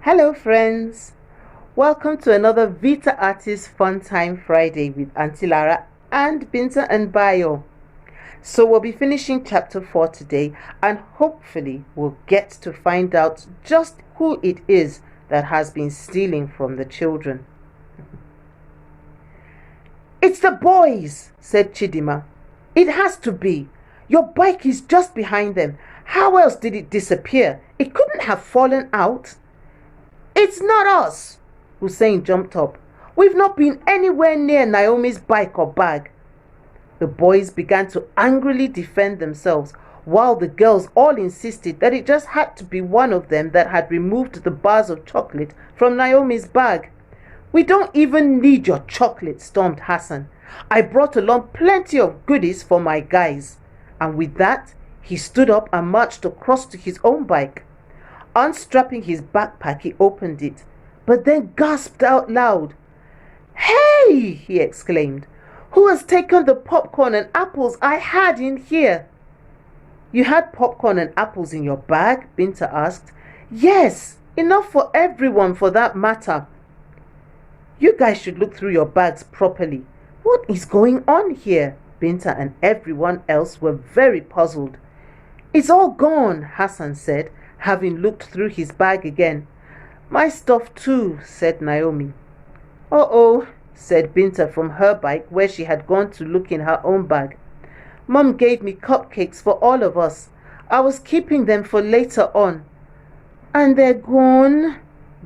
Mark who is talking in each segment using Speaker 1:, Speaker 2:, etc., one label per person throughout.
Speaker 1: Hello friends, welcome to another Vita Artist Fun Time Friday with Auntie Lara and Binta and Bayo. So we'll be finishing chapter 4 today and hopefully we'll get to find out just who it is that has been stealing from the children. It's the boys, said Chidima. It has to be. Your bike is just behind them. How else did it disappear? It couldn't have fallen out. It's not us, Hussein jumped up. We've not been anywhere near Naomi's bike or bag. The boys began to angrily defend themselves, while the girls all insisted that it just had to be one of them that had removed the bars of chocolate from Naomi's bag. We don't even need your chocolate, stormed Hassan. I brought along plenty of goodies for my guys. And with that, he stood up and marched across to his own bike. Unstrapping his backpack, he opened it, but then gasped out loud. Hey! He exclaimed. Who has taken the popcorn and apples I had in here? You had popcorn and apples in your bag? Binta asked. Yes, enough for everyone for that matter. You guys should look through your bags properly. What is going on here? Binta and everyone else were very puzzled. It's all gone, Hassan said, having looked through his bag again. My stuff too, said Naomi. Uh-oh, said Binta from her bike where she had gone to look in her own bag. Mum gave me cupcakes for all of us. I was keeping them for later on. And they're gone,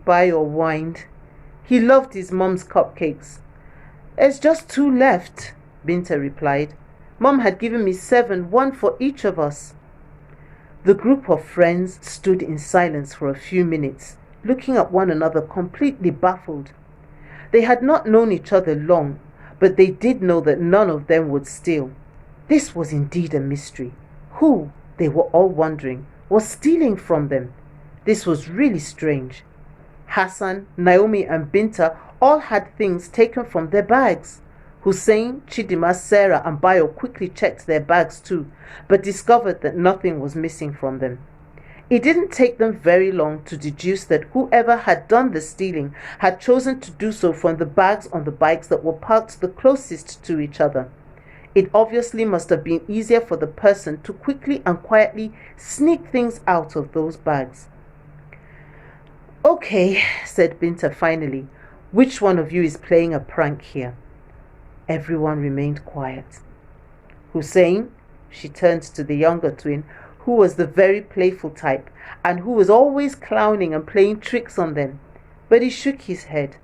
Speaker 1: Bayo whined. He loved his mum's cupcakes. There's just 2 left, Binta replied. Mum had given me 7, 1 for each of us. The group of friends stood in silence for a few minutes, looking at one another completely baffled. They had not known each other long, but they did know that none of them would steal. This was indeed a mystery. Who, they were all wondering, was stealing from them? This was really strange. Hassan, Naomi and Binta all had things taken from their bags. Hussein, Chidima, Sarah and Bayo quickly checked their bags too, but discovered that nothing was missing from them. It didn't take them very long to deduce that whoever had done the stealing had chosen to do so from the bags on the bikes that were parked the closest to each other. It obviously must have been easier for the person to quickly and quietly sneak things out of those bags. Okay, said Binta finally, which one of you is playing a prank here? Everyone remained quiet. Hussein, she turned to the younger twin, who was the very playful type and who was always clowning and playing tricks on them, but he shook his head.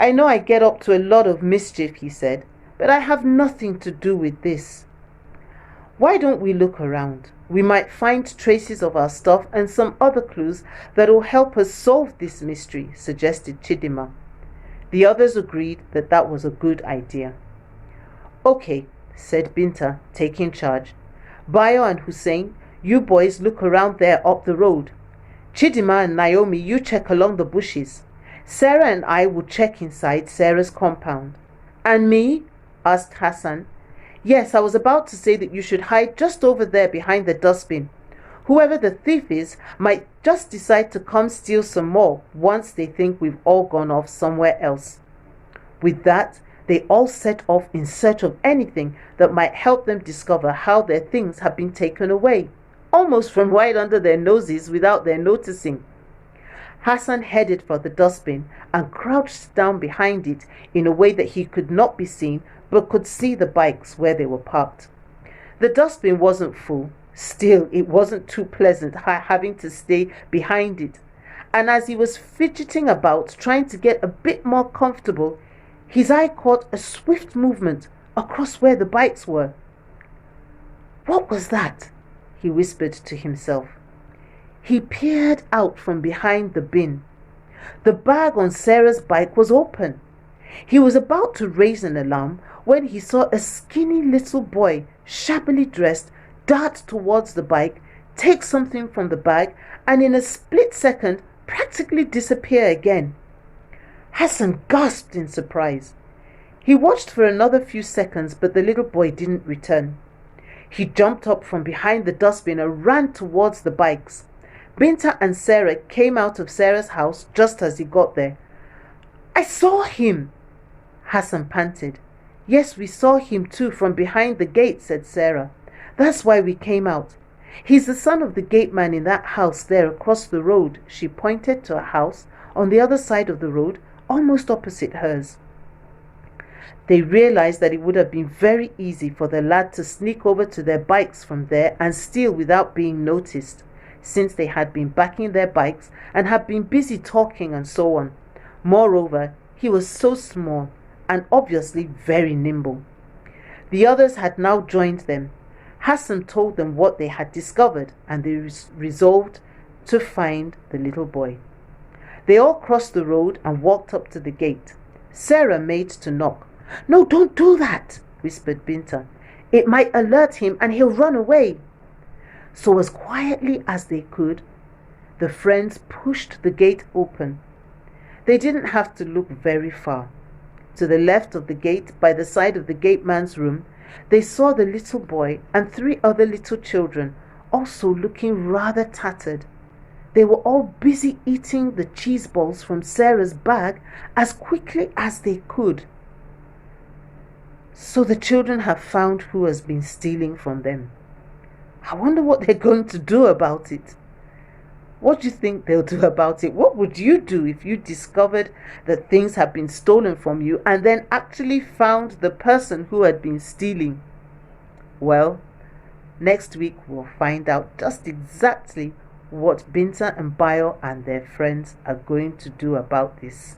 Speaker 1: I know I get up to a lot of mischief, he said, but I have nothing to do with this. Why don't we look around? We might find traces of our stuff and some other clues that will help us solve this mystery, suggested Chidima. The others agreed that that was a good idea. Okay, said Binta, taking charge. Bayo and Hussein, you boys look around there up the road. Chidima and Naomi, you check along the bushes. Sarah and I will check inside Sarah's compound. And me? Asked Hassan. Yes, I was about to say that you should hide just over there behind the dustbin. Whoever the thief is might just decide to come steal some more once they think we've all gone off somewhere else. With that, they all set off in search of anything that might help them discover how their things have been taken away, almost from right under their noses without their noticing. Hassan headed for the dustbin and crouched down behind it in a way that he could not be seen but could see the bikes where they were parked. The dustbin wasn't full. Still, it wasn't too pleasant having to stay behind it. And as he was fidgeting about, trying to get a bit more comfortable, his eye caught a swift movement across where the bikes were. What was that? He whispered to himself. He peered out from behind the bin. The bag on Sarah's bike was open. He was about to raise an alarm when he saw a skinny little boy, shabbily dressed, dart towards the bike, take something from the bag, and in a split second practically disappear again. Hassan gasped in surprise. He watched for another few seconds, but the little boy didn't return. He jumped up from behind the dustbin and ran towards the bikes. Binta and Sarah came out of Sarah's house just as he got there. I saw him, Hassan panted. Yes, we saw him too from behind the gate, said Sarah. That's why we came out. He's the son of the gateman in that house there across the road. She pointed to a house on the other side of the road, almost opposite hers. They realized that it would have been very easy for the lad to sneak over to their bikes from there and steal without being noticed, since they had been backing their bikes and had been busy talking and so on. Moreover, he was so small and obviously very nimble. The others had now joined them. Hassan told them what they had discovered, and they resolved to find the little boy. They all crossed the road and walked up to the gate. Sarah made to knock. No, don't do that, whispered Binta. It might alert him and he'll run away. So as quietly as they could, the friends pushed the gate open. They didn't have to look very far. To the left of the gate, by the side of the gateman's room, they saw the little boy and 3 other little children, also looking rather tattered. They were all busy eating the cheese balls from Sarah's bag as quickly as they could. So the children have found who has been stealing from them. I wonder what they're going to do about it. What do you think they'll do about it? What would you do if you discovered that things had been stolen from you and then actually found the person who had been stealing? Well, next week we'll find out just exactly what Binta and Bayo and their friends are going to do about this.